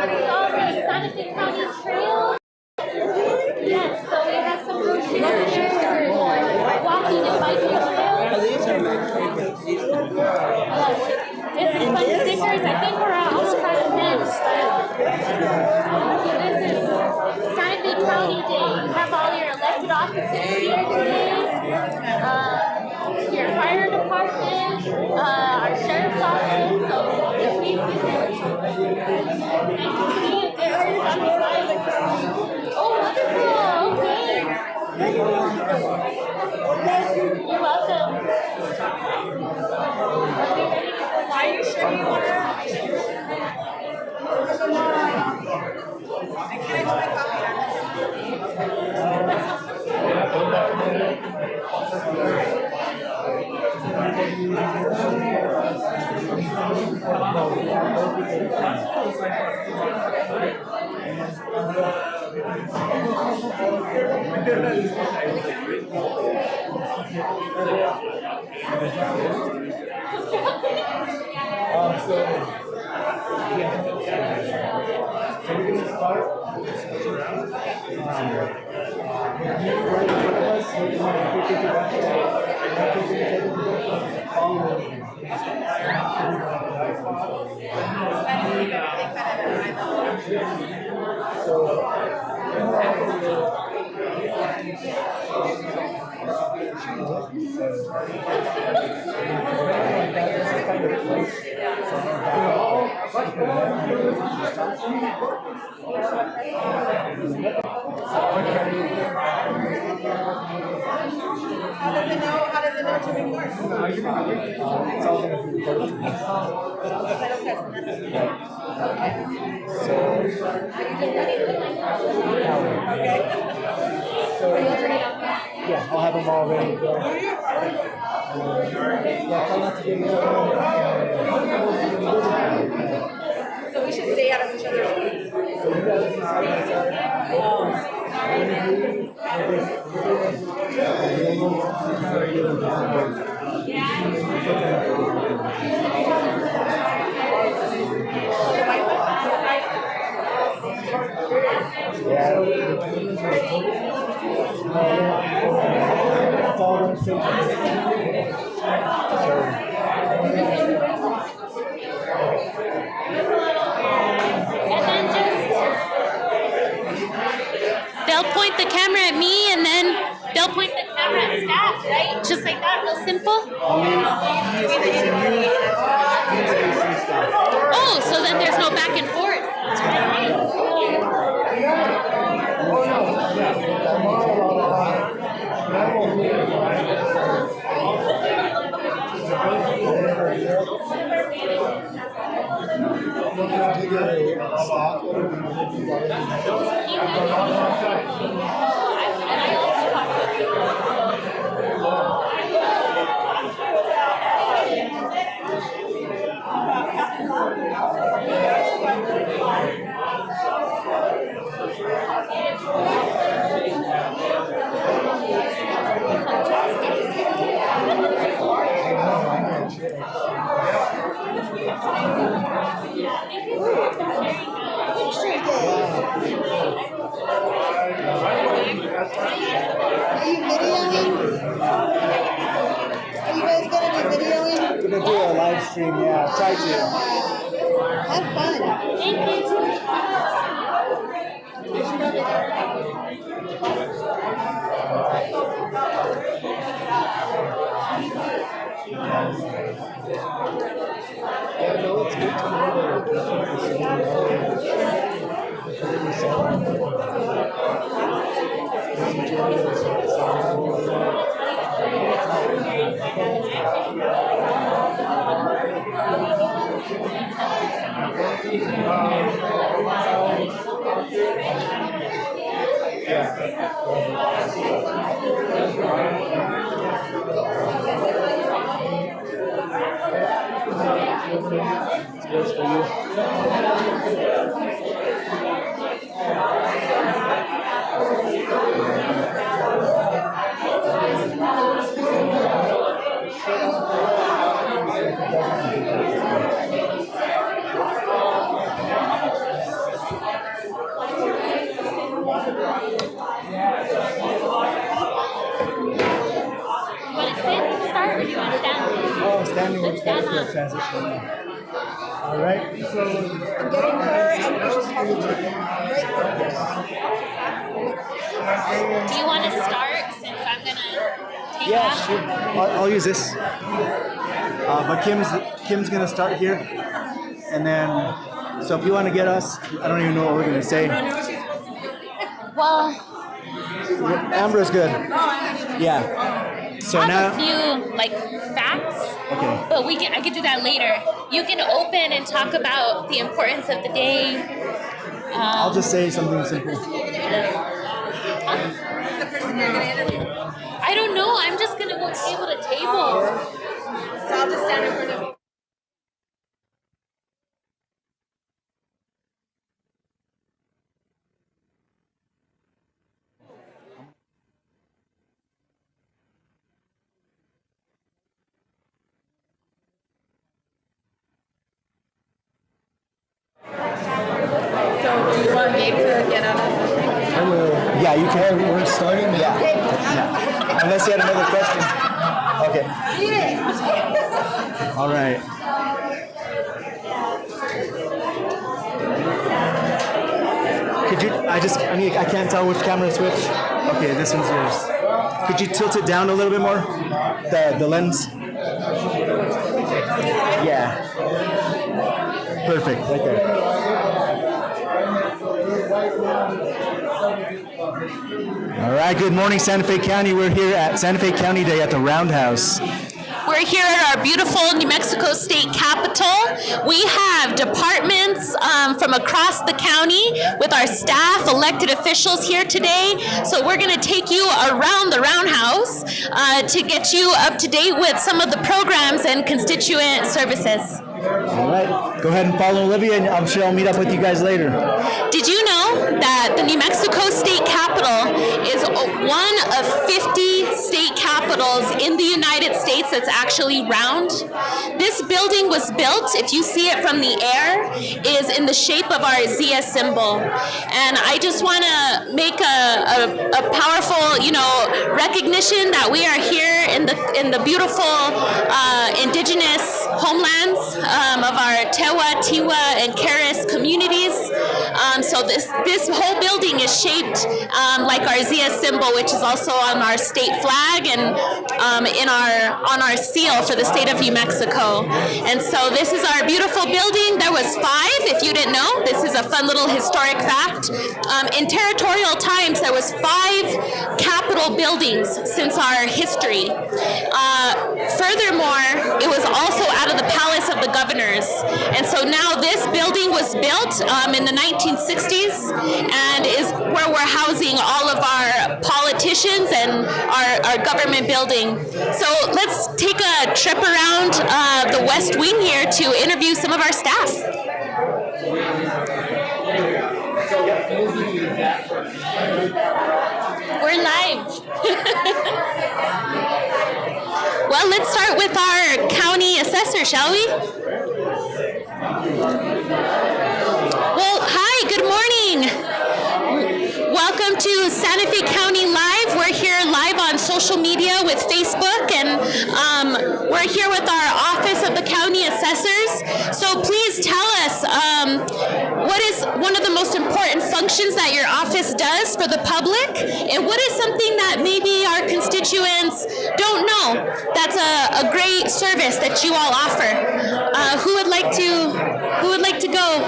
all the Santa Fe County trails. Yes, so we have some brochures here, walking and biking trails. This is fun stickers. I think we're almost out of pins. So this is Santa Fe County Day. You have all your elected offices here today. Your fire department, our sheriff's office. So please visit. Nice to see you there. Oh, wonderful. Okay. You're welcome. Are you sure you want to? So we're going to start How does it know to record? it's all going to be recorded. So yeah, I'll have them all ready to go. Yeah, try not to get So we should stay out of each other's way. So you guys decide it's all going straight And then they'll point the camera at me, and then they'll point the camera at staff, right? Just like that, real simple. Oh, so then there's no back and forth. Gonna do a live stream, yeah. Try to. Have fun. Yeah, no, it's good to know Yes, for you. stand for a up. transition. All right. So I'm getting her and she's talking to me. Do you want to start since I'm gonna take yeah, off? sure. I'll use this. But Kim's gonna start here, and then so if you want to get us, I don't even know what we're gonna say. Well, Amber's good. Yeah. So I now. have a few like facts, Okay. but I could do that later. You can open and talk about the importance of the day. I'll just say something simple. The person you're gonna interview. I don't know. I'm just gonna go table to table. So I'll just stand in front of you. So do you want Gabe to get on it? Yeah, you can. We're starting. Yeah. Unless you had another question. Okay. All right. Could you? I can't tell which camera to switch. Okay, this one's yours. Could you tilt it down a little bit more? The lens. Yeah. Perfect. Right there. All right, good morning, Santa Fe County. We're here at Santa Fe County Day at the Roundhouse. We're here at our beautiful New Mexico State Capitol. We have departments from across the county with our staff, elected officials here today. So we're going to take you around the Roundhouse to get you up to date with some of the programs and constituent services. All right, go ahead and follow Olivia, and I'm sure I'll meet up with you guys later. Did you know that the New Mexico State Capitol is one of 50 state capitals in the United States that's actually round? This building was built, if you see it from the air, is in the shape of our Zia symbol. And I just want to make a powerful, recognition that we are here in the beautiful indigenous homelands of our Tewa, Tiwa, and Keres communities. So this whole building is shaped like our Zia symbol, which is also on our state flag and on our seal for the state of New Mexico. And so this is our beautiful building. There was 5, if you didn't know. This is a fun little historic fact. In territorial times, there was 5 capitol buildings since our history. Furthermore, it was also out of the Palace of the Governors. And so now this building was built in the 1960s and is where we're housing all of our politicians and our government building. So let's take a trip around the West Wing here to interview some of our staff. We're live. Well, let's start with our county assessor, shall we? Well, hi, good morning. Welcome to Santa Fe County Live. We're here live on social media with Facebook, and we're here with our Office of the County Assessors. So please tell us, what is one of the most important functions that your office does for the public, and what is something that maybe our constituents don't know that's a great service that you all offer? Who would like to go?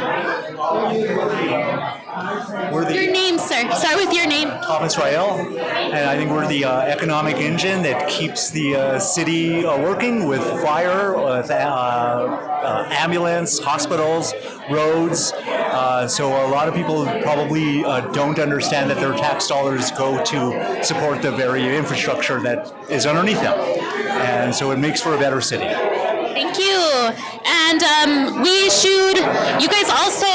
Your name, sir. Start with your name. Thomas Rael, and I think we're the economic engine that keeps the city working with fire, with ambulance, hospitals, roads. So a lot of people probably don't understand that their tax dollars go to support the very infrastructure that is underneath them. And so it makes for a better city. Thank you. And you guys also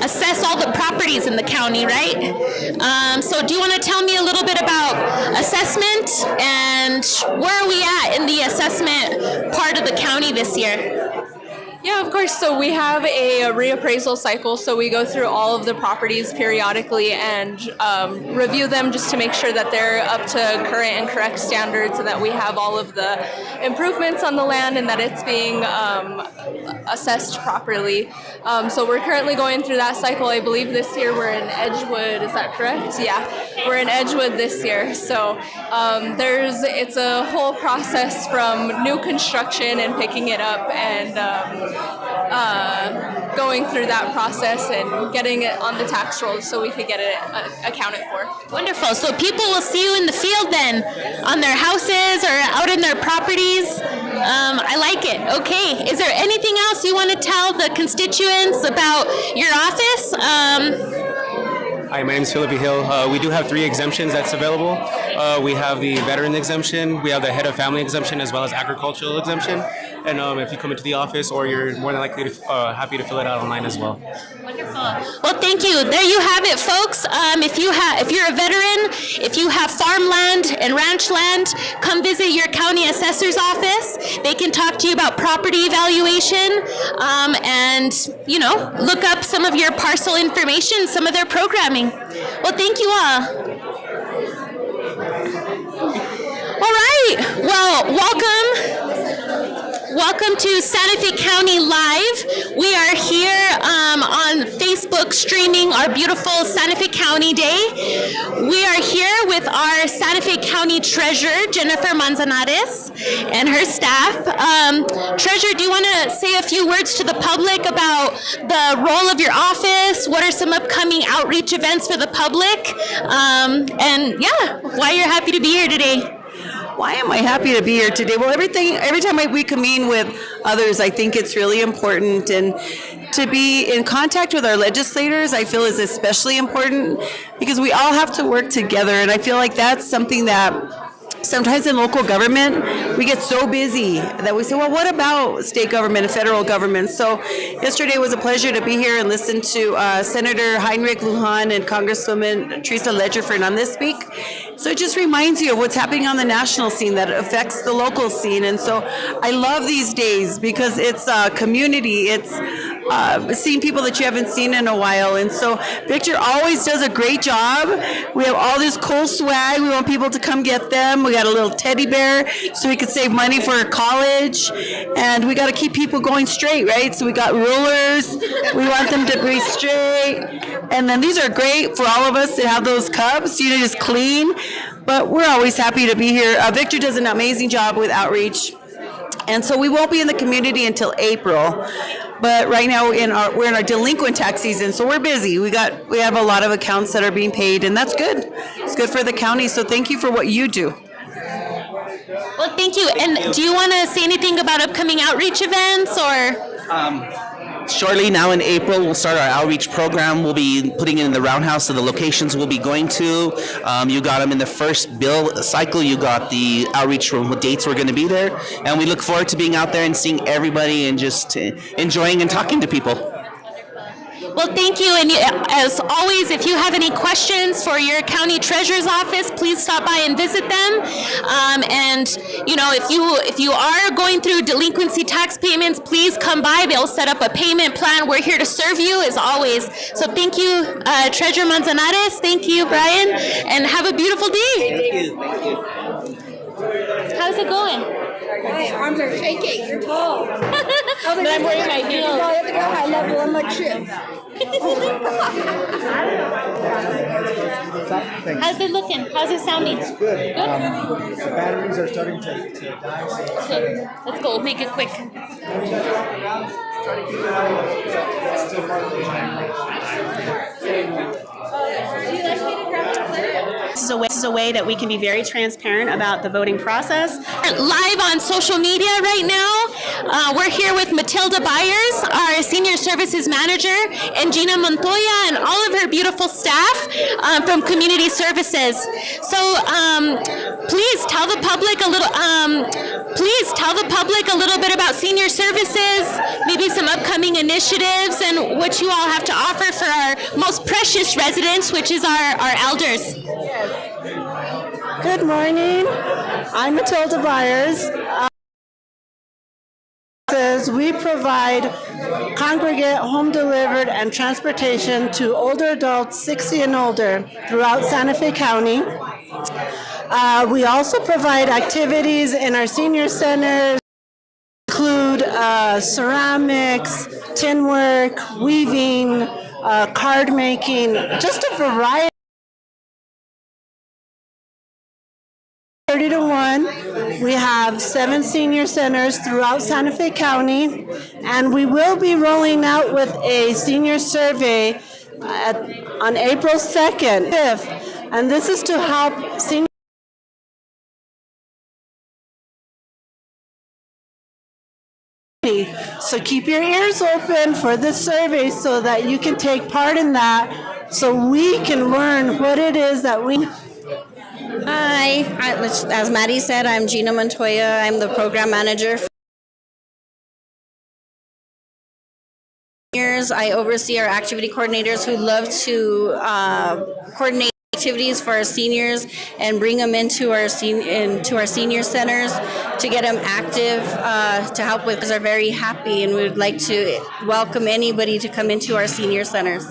assess all the properties in the county, right? So do you want to tell me a little bit about assessment and where are we at in the assessment part of the county this year? Yeah, of course. So we have a reappraisal cycle. So we go through all of the properties periodically and review them just to make sure that they're up to current and correct standards and that we have all of the improvements on the land and that it's being assessed properly. So we're currently going through that cycle. I believe this year we're in Edgewood. Is that correct? Yeah, we're in Edgewood this year. So it's a whole process from new construction and picking it up and going through that process and getting it on the tax rolls so we could get it accounted for. Wonderful. So people will see you in the field then, on their houses or out in their properties. I like it. Okay. Is there anything else you want to tell the constituents about your office? Hi, my name is Philip Hill. We do have 3 exemptions that's available. We have the veteran exemption, we have the head of family exemption, as well as agricultural exemption. And if you come into the office, or you're more than likely to, happy to fill it out online as well. Wonderful. Well, thank you. There you have it, folks. If you're a veteran, if you have farmland and ranch land, come visit your county assessor's office. They can talk to you about property evaluation, and look up some of your parcel information, some of their programming. Well, thank you all. All right. Well, welcome to Santa Fe County Live. We are here on Facebook streaming our beautiful Santa Fe County Day. We are here with our Santa Fe County Treasurer, Jennifer Manzanares, and her staff. Treasurer, do you want to say a few words to the public about the role of your office? What are some upcoming outreach events for the public? And why you're happy to be here today? Why am I happy to be here today? Well, every time we convene with others, I think it's really important, and to be in contact with our legislators, I feel is especially important because we all have to work together, and I feel like that's something that sometimes in local government, we get so busy that we say, well, what about state government and federal government? So yesterday was a pleasure to be here and listen to Senator Heinrich Lujan and Congresswoman Teresa Ledgerford on this speak. So it just reminds you of what's happening on the national scene that affects the local scene. And so I love these days because it's community, it's seeing people that you haven't seen in a while. And so Victor always does a great job. We have all this cool swag. We want people to come get them. We got a little teddy bear so we could save money for college. And we got to keep people going straight, right? So we got rulers. We want them to be straight. And then these are great for all of us to have those cups, just clean. But we're always happy to be here. Victor does an amazing job with outreach. And so we won't be in the community until April. But right now we're in our delinquent tax season, so we're busy. We have a lot of accounts that are being paid, and that's good. It's good for the county, so thank you for what you do. Well, thank you. And do you want to say anything about upcoming outreach events or? Shortly now in April, we'll start our outreach program. We'll be putting it in the roundhouse, so the locations we'll be going to. You got them in the first bill cycle. You got the outreach room with dates we're going to be there. And we look forward to being out there and seeing everybody and just enjoying and talking to people. Well, thank you. And as always, if you have any questions for your county treasurer's office, please stop by and visit them. And if you are going through delinquency tax payments, please come by. They'll set up a payment plan. We're here to serve you as always. So thank you, Treasurer Manzanares. Thank you, Brian, and have a beautiful day. Thank you. How's it going? My arms are shaking. You're tall. But I'm wearing my You heels. have to go high level on my trip. How's it looking? How's it sounding? Good. The batteries are starting to die. Okay, let's go. Make it quick. This is a way that we can be very transparent about the voting process. Live on social media right now. We're here with Matilda Byers, our Senior Services Manager, and Gina Montoya and all of her beautiful staff from Community Services. So please tell the public a little. Bit about Senior Services, maybe some upcoming initiatives, and what you all have to offer for our most precious residents, which is our elders. Good morning. I'm Matilda Byers. Services, we provide congregate, home delivered, and transportation to older adults 60 and older throughout Santa Fe County. We also provide activities in our senior centers, include ceramics, tin work, weaving, card making, just a variety. 30 to 1. We have 7 senior centers throughout Santa Fe County, and we will be rolling out with a senior survey on April 2nd, 5th, and this is to help senior. So keep your ears open for this survey so that you can take part in that, so we can learn what it is that we. Hi, as Maddie said, I'm Gina Montoya. I'm the program manager. I oversee our activity coordinators who love to coordinate activities for our seniors and bring them into our senior centers to get them active to help with, because they're very happy, and we would like to welcome anybody to come into our senior centers.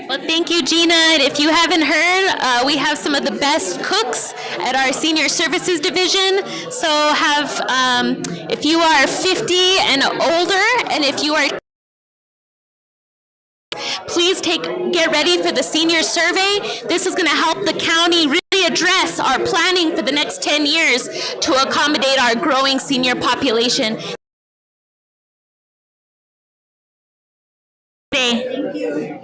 Well, thank you, Gina. And if you haven't heard, we have some of the best cooks at our Senior Services Division. So if you are 50 and older, and if you are, please get ready for the senior survey. This is going to help the county really address our planning for the next 10 years to accommodate our growing senior population. Thank you.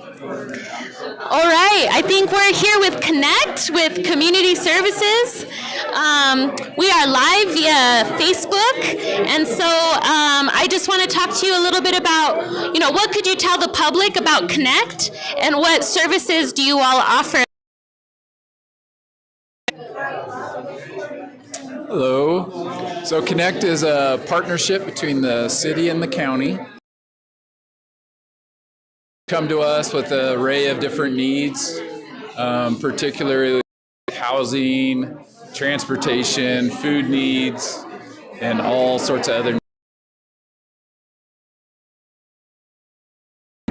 All right, I think we're here with Connect with Community Services. We are live via Facebook, and so I just want to talk to you a little bit about, what could you tell the public about Connect, and what services do you all offer? Hello. So Connect is a partnership between the city and the county. Come to us with an array of different needs, particularly housing, transportation, food needs, and all sorts of other needs.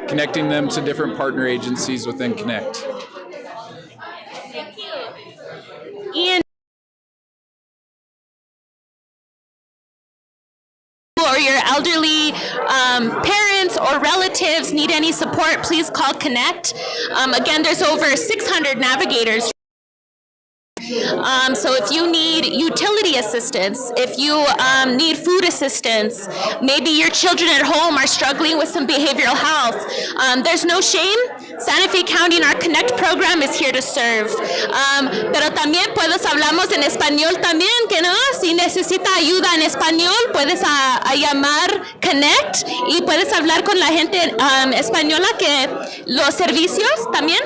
Connecting them to different partner agencies within Connect. Thank you. Ian, or your elderly parents or relatives need any support, please call Connect. Again, there's over 600 navigators. So if you need utility assistance, if you need food assistance, maybe your children at home are struggling with some behavioral health, there's no shame. Santa Fe County and our Connect program is here to serve. Pero también hablamos en español también, que no, si necesita ayuda en español, puedes a llamar Connect y puedes hablar con la gente española que los servicios también.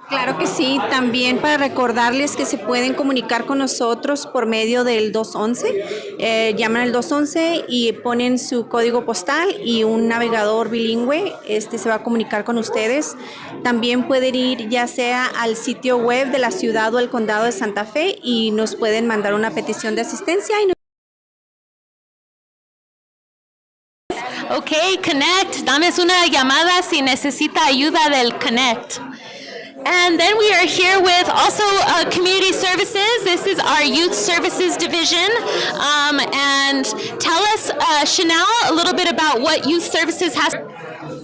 Claro que sí, también para recordarles que se pueden comunicar con nosotros por medio del 211. Llaman al 211 y ponen su código postal y un navegador bilingüe se va a comunicar con ustedes. También pueden ir ya sea al sitio web de la ciudad o el condado de Santa Fe y nos pueden mandar una petición de asistencia. Okay, Connect, dames una llamada si necesita ayuda del Connect. And then we are here with also Community Services. This is our Youth Services Division. And tell us, Chanel, a little bit about what Youth Services has.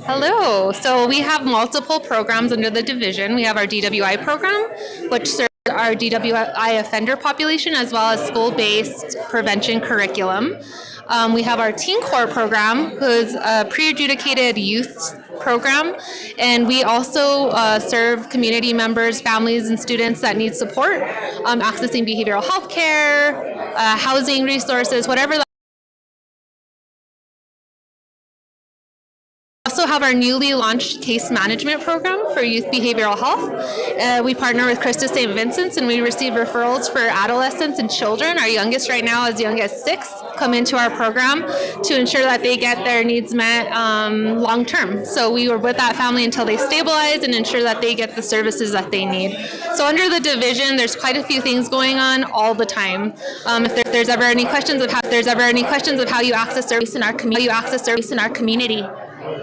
Hello. So we have multiple programs under the division. We have our DWI program, which serves our DWI offender population, as well as school-based prevention curriculum. We have our Teen Core program, who's a pre-adjudicated youth program, and we also serve community members, families, and students that need support, accessing behavioral health care, housing resources, whatever. We also have our newly launched case management program for youth behavioral health. We partner with Christus St. Vincent's, and we receive referrals for adolescents and children. Our youngest right now is young as 6. come into our program to ensure that they get their needs met long term. So we were with that family until they stabilize and ensure that they get the services that they need. So under the division, there's quite a few things going on all the time. If there's ever any questions of how you access service in our community,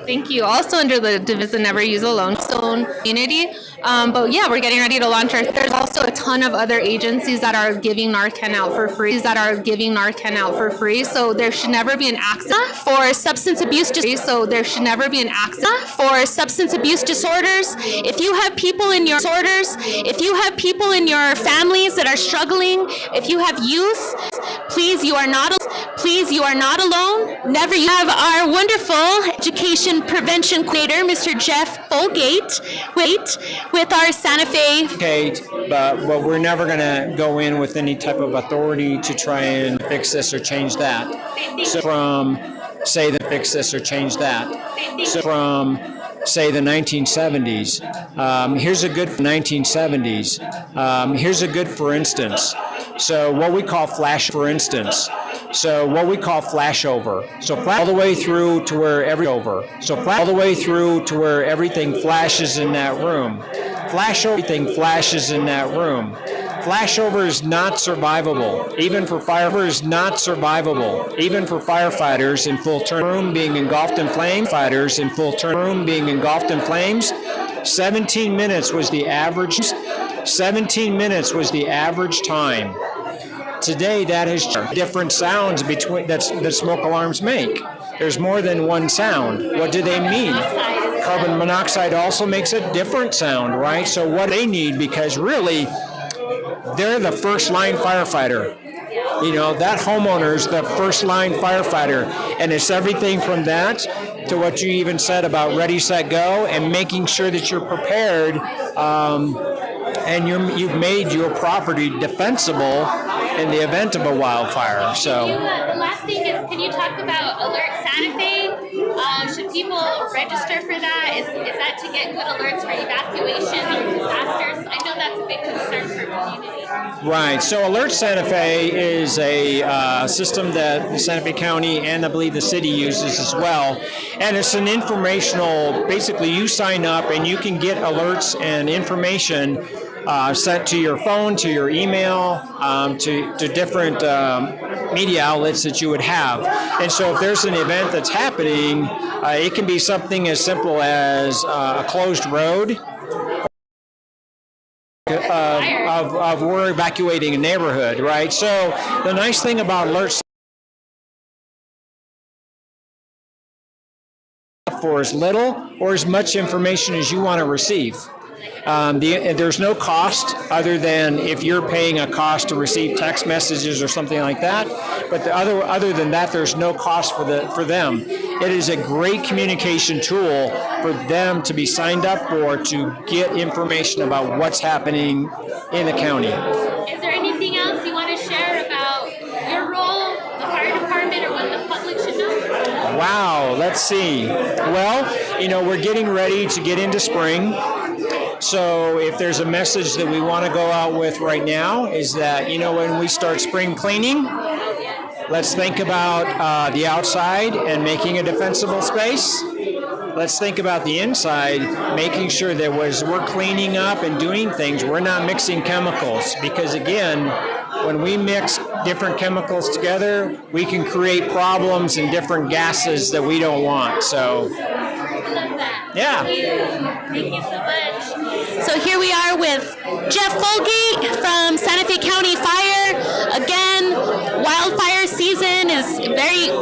Thank you. Also under the division Never Use Alone community. But yeah, we're getting ready to launch our. There's also a ton of other agencies that are giving Narcan out for free. So there should never be an accident for substance abuse disorders. If you have people in your families that are struggling, if you have youth, please, you are not alone. Never. You have our wonderful education prevention coordinator, Mr. Jeff Folgate, with our Santa Fe. But we're never going to go in with any type of authority to try and fix this or change that. So from say the 1970s. Here's a good 1970s. Here's a good for instance. So what we call flashover. So all the way through to where everything flashes in that room. Flashover is not survivable, even for firefighters in full turn room being engulfed in flames. 17 minutes was the average time. Today, that has different sounds that smoke alarms make. There's more than one sound. What do they mean? Carbon monoxide also makes a different sound, right? So what they need, because really, they're the first line firefighter. You know, that homeowner's the first line firefighter. And it's everything from that to what you even said about ready, set, go, and making sure that you're prepared and you've made your property defensible in the event of a wildfire. So the last thing is, can you talk about Alert Santa Fe? Should people register for that? Is that to get good alerts for evacuations or disasters? I know that's a big concern for community. Right. So Alert Santa Fe is a system that the Santa Fe County and I believe the city uses as well. And it's an informational, basically you sign up and you can get alerts and information sent to your phone, to your email, to different media outlets that you would have. And so if there's an event that's happening, it can be something as simple as a closed road, of we're evacuating a neighborhood, right? So the nice thing about alerts for as little or as much information as you want to receive. There's no cost other than if you're paying a cost to receive text messages or something like that. But other than that, there's no cost for them. It is a great communication tool for them to be signed up for to get information about what's happening in the county. Is there anything else you want to share about your role, the fire department, or what the public should know? Wow, let's see. Well, we're getting ready to get into spring. So if there's a message that we want to go out with right now is that, when we start spring cleaning, let's think about the outside and making a defensible space. Let's think about the inside, making sure that as we're cleaning up and doing things, we're not mixing chemicals. Because again, when we mix different chemicals together, we can create problems and different gases that we don't want. So, yeah. Thank you so much. So here we are with Jeff Folgate from Santa Fe County Fire. Again, wildfire season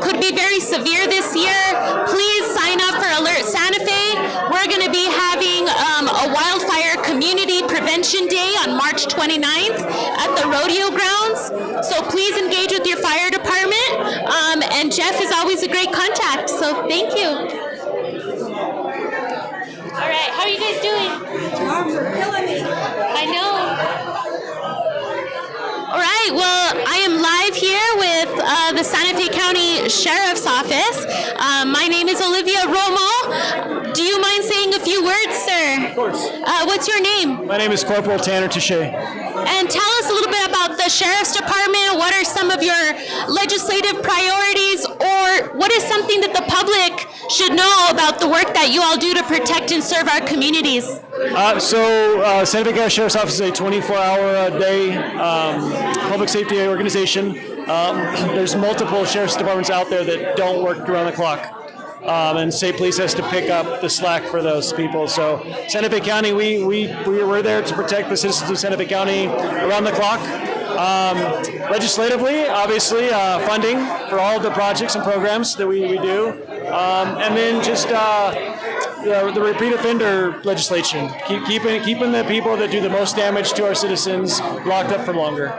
could be very severe this year. Please sign up for Alert Santa Fe. We're going to be having a wildfire community prevention day on March 29th at the rodeo grounds. So please engage with your fire department. And Jeff is always a great contact. So thank you. All right, how are you guys doing? Jobs are killing me. I know. All right, well, I am live here with the Santa Fe County Sheriff's Office. My name is Olivia Romo. Do you mind saying a few words, sir? Of course. What's your name? My name is Corporal Tanner Touche. And tell us a little bit about the Sheriff's Department? What are some of your legislative priorities, or what is something that the public should know about the work that you all do to protect and serve our communities? Santa Fe County Sheriff's Office is a 24-hour-a-day public safety organization. There's multiple sheriff's departments out there that don't work around the clock. And state police has to pick up the slack for those people. So Santa Fe County, we're there to protect the citizens of Santa Fe County around the clock. Legislatively, obviously, funding for all of the projects and programs that we do. And then just the repeat offender legislation, keeping the people that do the most damage to our citizens locked up for longer.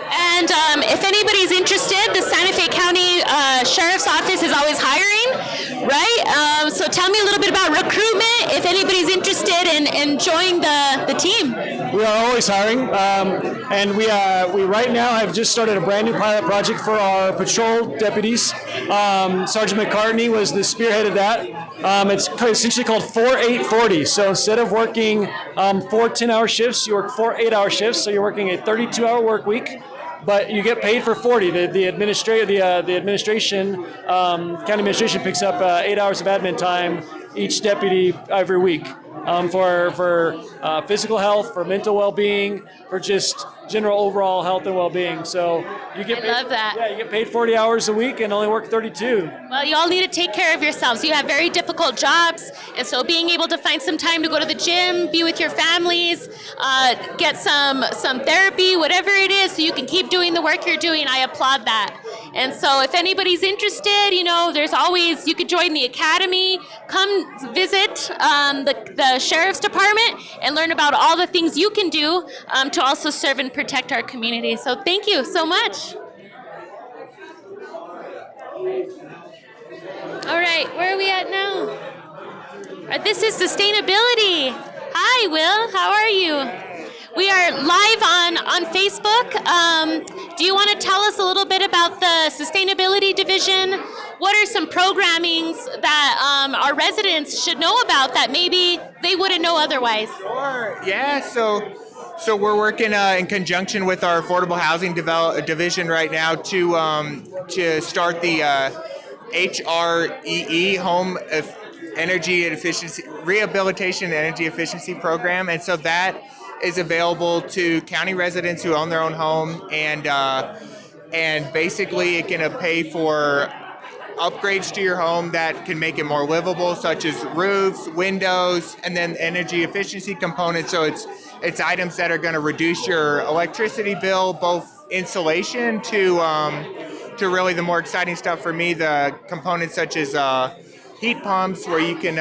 And if anybody's interested, the Santa Fe County Sheriff's Office is always hiring, right? So tell me a little bit about recruitment, if anybody's interested in joining the team. We are always hiring, and we right now have just started a brand new pilot project for our patrol deputies. Sergeant McCartney was the spearhead of that. It's essentially called 4-8-40. So instead of working 4 10-hour shifts, you work 4 8-hour shifts. So you're working a 32-hour work week, but you get paid for 40. The administration, county administration picks up 8 hours of admin time each deputy every week for physical health, for mental well-being, for just general overall health and well-being. So you get paid, love that. Yeah, you get paid 40 hours a week and only work 32. Well, you all need to take care of yourselves. You have very difficult jobs, and so being able to find some time to go to the gym, be with your families, get some therapy, whatever it is, so you can keep doing the work you're doing, I applaud that. And so if anybody's interested, there's always, you could join the academy, come visit the Sheriff's Department and learn about all the things you can do to also serve and protect our community. So thank you so much. All right, where are we at now? This is sustainability. Hi, Will. How are you? We are live on Facebook. Do you want to tell us a little bit about the Sustainability Division? What are some programmings that our residents should know about that maybe they wouldn't know otherwise? Sure. Yeah. So we're working in conjunction with our Affordable Housing Division right now to start the HREE Home Energy Efficiency Rehabilitation and Energy Efficiency Program, and so that is available to county residents who own their own home, and basically it can pay for upgrades to your home that can make it more livable, such as roofs, windows, and then energy efficiency components. So it's items that are going to reduce your electricity bill, both insulation to really the more exciting stuff for me, the components such as heat pumps, where you can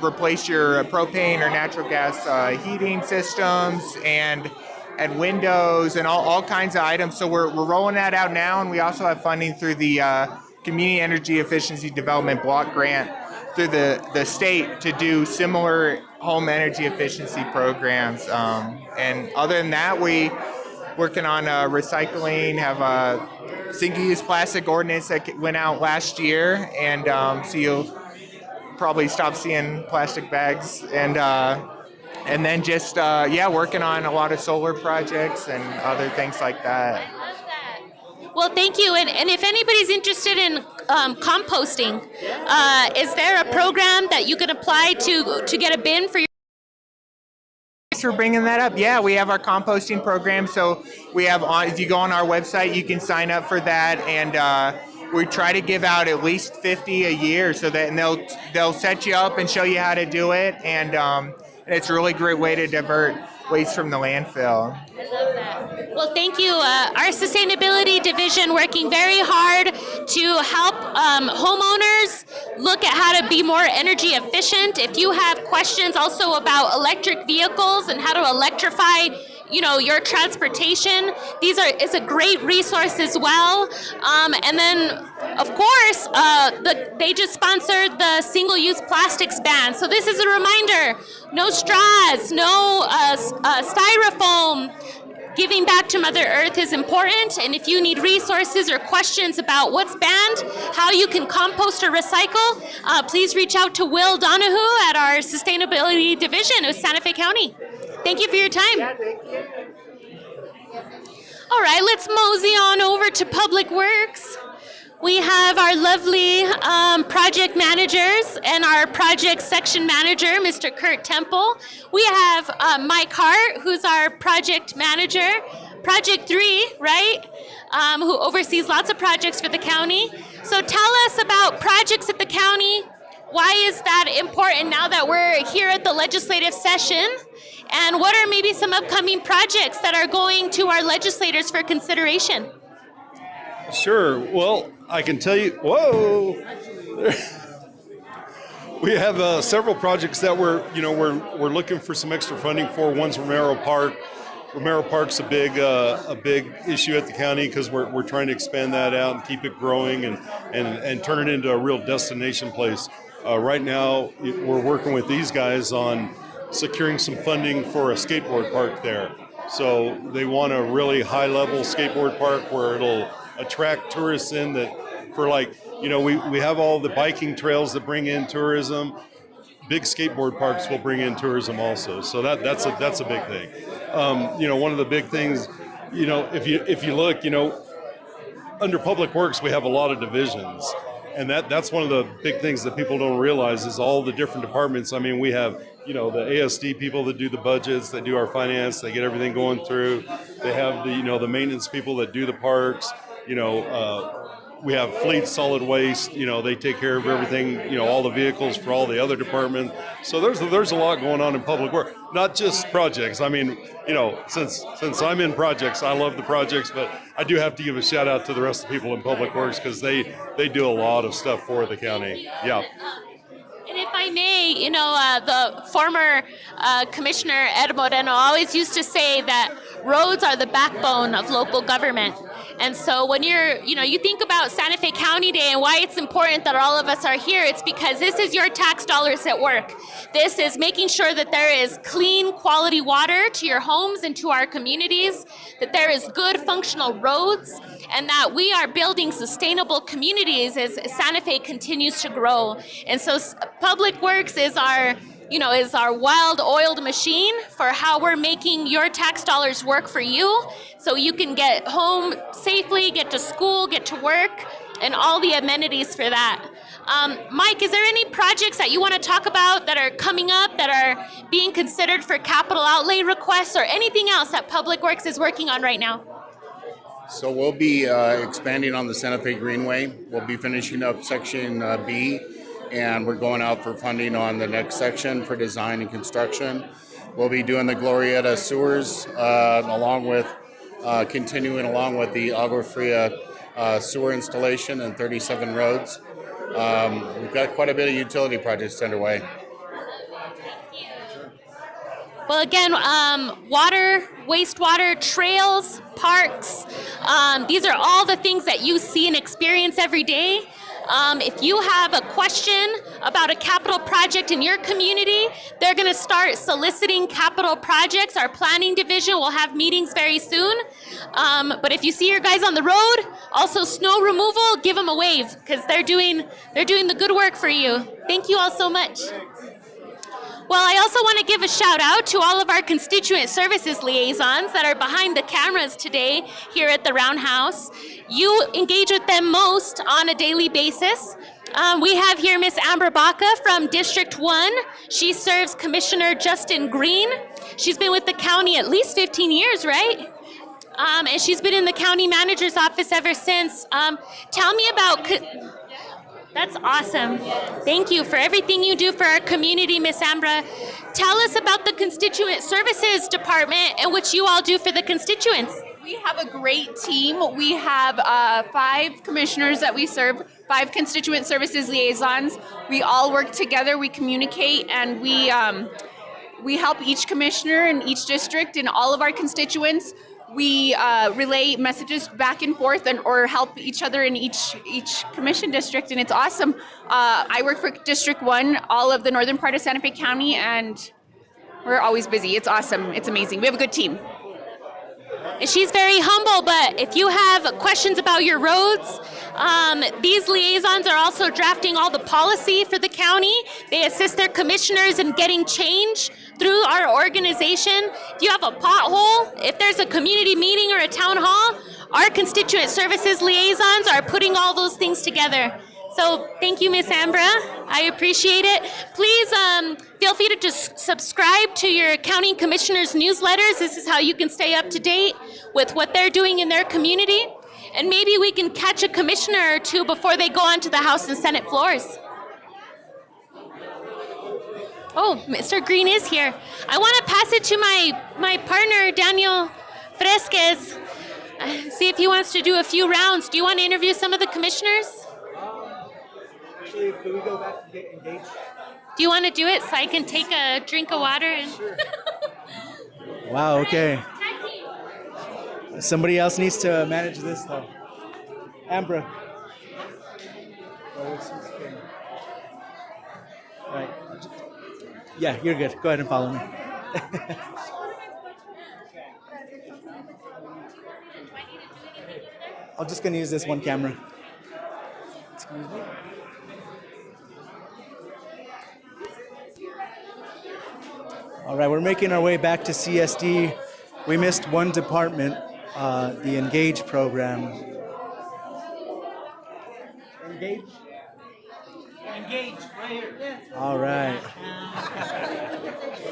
replace your propane or natural gas heating systems, and windows, and all kinds of items. So we're rolling that out now, and we also have funding through the Community Energy Efficiency Development Block Grant through the state to do similar home energy efficiency programs. And other than that, we working on recycling, have a single-use plastic ordinance that went out last year, and so you'll probably stop seeing plastic bags, and then just working on a lot of solar projects and other things like that. Well, thank you. And if anybody's interested in composting, is there a program that you can apply to get a bin for your? Thanks for bringing that up. Yeah, we have our composting program. So we have if you go on our website, you can sign up for that, and we try to give out at least 50 a year, so that they'll set you up and show you how to do it, and it's a really great way to divert waste from the landfill. I love that. Well, thank you. Our Sustainability Division working very hard to help homeowners look at how to be more energy efficient. If you have questions also about electric vehicles and how to electrify your transportation, it's a great resource as well. And then, of course, they just sponsored the single-use plastics ban. So this is a reminder: no straws, no styrofoam. Giving back to Mother Earth is important, and if you need resources or questions about what's banned, how you can compost or recycle, please reach out to Will Donahue at our Sustainability Division of Santa Fe County. Thank you for your time. Yeah, thank you. All right, let's mosey on over to Public Works. We have our lovely project managers and our project section manager, Mr. Kurt Temple. We have Mike Hart, who's our project manager. Project 3, right? Who oversees lots of projects for the county. So tell us about projects at the county. Why is that important now that we're here at the legislative session? And what are maybe some upcoming projects that are going to our legislators for consideration? Sure. Well, I can tell you, whoa, we have several projects that we're looking for some extra funding for. One's Romero Park. Romero Park's a big issue at the county because we're trying to expand that out and keep it growing and turn it into a real destination place. Right now, we're working with these guys on securing some funding for a skateboard park there. So they want a really high-level skateboard park where it'll attract tourists in that for we have all the biking trails that bring in tourism. Big skateboard parks will bring in tourism also. So that's a big thing. One of the big things, if you look, under Public Works, we have a lot of divisions. And that's one of the big things that people don't realize is all the different departments. I mean, we have, the ASD people that do the budgets, that do our finance, they get everything going through. They have the maintenance people that do the parks. We have fleet solid waste, they take care of everything, all the vehicles for all the other departments. So there's a lot going on in public work, not just projects. I mean, since I'm in projects, I love the projects, but I do have to give a shout out to the rest of the people in public works because they do a lot of stuff for the county. Yeah. And if I may, the former Commissioner Ed Moreno always used to say that roads are the backbone of local government. And so when you think about Santa Fe County Day and why it's important that all of us are here, it's because this is your tax dollars at work. This is making sure that there is clean, quality water to your homes and to our communities, that there is good, functional roads, and that we are building sustainable communities as Santa Fe continues to grow. And so Public Works is our wild-oiled machine for how we're making your tax dollars work for you so you can get home safely, get to school, get to work, and all the amenities for that. Mike, is there any projects that you want to talk about that are coming up, that are being considered for capital outlay requests, or anything else that Public Works is working on right now? So we'll be expanding on the Santa Fe Greenway. We'll be finishing up Section B, and we're going out for funding on the next section for design and construction. We'll be doing the Glorieta sewers continuing along with the Agua Fria sewer installation and 37 roads. We've got quite a bit of utility projects underway. Well, again, water, wastewater, trails, parks, these are all the things that you see and experience every day. If you have a question about a capital project in your community, they're going to start soliciting capital projects. Our planning division will have meetings very soon. But if you see your guys on the road, also snow removal, give them a wave because they're doing the good work for you. Thank you all so much. Well, I also want to give a shout out to all of our constituent services liaisons that are behind the cameras today here at the Roundhouse. You engage with them most on a daily basis. We have here Miss Amber Baca from District 1. She serves Commissioner Justin Green. She's been with the county at least 15 years, right? And she's been in the county manager's office ever since. Tell me about... That's awesome. Thank you for everything you do for our community, Miss Ambra. Tell us about the Constituent Services Department and what you all do for the constituents. We have a great team. We have 5 commissioners that we serve, 5 constituent services liaisons. We all work together, we communicate, and we help each commissioner in each district and all of our constituents. We relay messages back and forth or help each other in each commission district, and it's awesome. I work for District 1, all of the northern part of Santa Fe County, and we're always busy. It's awesome. It's amazing. We have a good team. And she's very humble, but if you have questions about your roads, These liaisons are also drafting all the policy for the county. They assist their commissioners in getting change through our organization. If you have a pothole, if there's a community meeting or a town hall, our constituent services liaisons are putting all those things together. So thank you, Miss Ambra. I appreciate it. Please feel free to just subscribe to your county commissioners' newsletters. This is how you can stay up to date with what they're doing in their community. And maybe we can catch a commissioner or two before they go onto the House and Senate floors. Oh, Mr. Green is here. I want to pass it to my partner, Daniel Fresquez. See if he wants to do a few rounds. Do you want to interview some of the commissioners? Actually, could we go back and get engaged? Do you want to do it so I can take a drink of water? And Wow, okay. Somebody else needs to manage this, though. Ambra. Right. Yeah, you're good. Go ahead and follow me. I'm just going to use this one camera. Excuse me. All right, we're making our way back to CSD. We missed one department, the Engage program. Engage? Engage, right here. All right.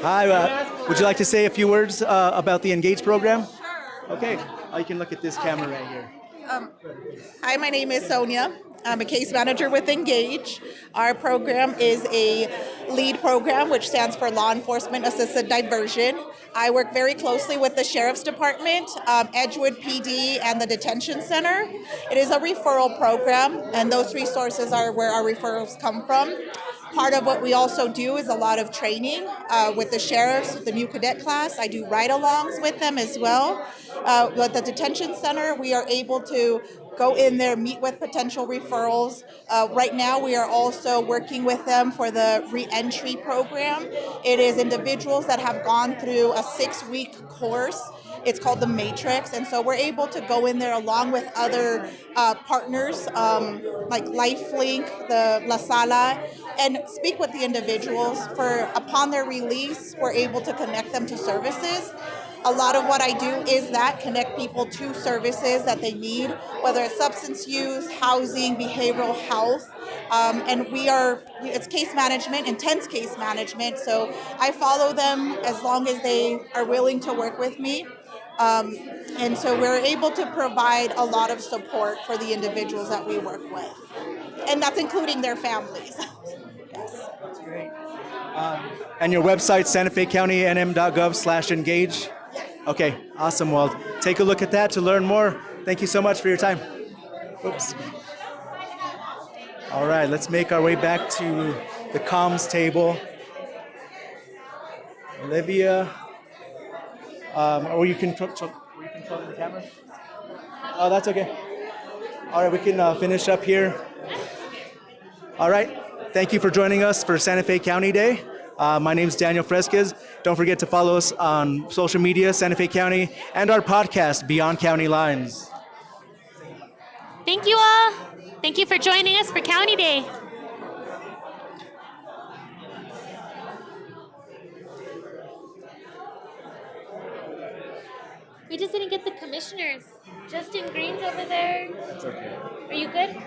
Hi, would you like to say a few words about the Engage program? Okay, you can look at this camera right here. Hi, my name is Sonia. I'm a case manager with Engage. Our program is a LEAD program, which stands for Law Enforcement Assisted Diversion. I work very closely with the Sheriff's Department, Edgewood PD, and the Detention Center. It is a referral program, and those resources are where our referrals come from. Part of what we also do is a lot of training with the sheriffs, the new cadet class. I do ride-alongs with them as well. With the detention center, we are able to go in there, meet with potential referrals. Right now, we are also working with them for the re-entry program. It is individuals that have gone through a 6-week course. It's called the Matrix, and so we're able to go in there along with other partners like LifeLink, the La Sala, and speak with the individuals. For upon their release, we're able to connect them to services. A lot of what I do is that connect people to services that they need, whether it's substance use, housing, behavioral health, and it's case management, intense case management. So I follow them as long as they are willing to work with me. And so we're able to provide a lot of support for the individuals that we work with. And that's including their families. Yes. That's great. And your website, santafecounty.nm.gov/engage? Okay, awesome. Well, take a look at that to learn more. Thank you so much for your time. Oops. All right, let's make our way back to the comms table. Olivia, were you controlling the camera? Oh, that's okay. All right, we can finish up here. All right, thank you for joining us for Santa Fe County Day. My name's Daniel Fresquez. Don't forget to follow us on social media, Santa Fe County, and our podcast, Beyond County Lines. thank you all. Thank you for joining us for County Day. We just didn't get the commissioners. Justin Green's over there. It's okay. Are you good?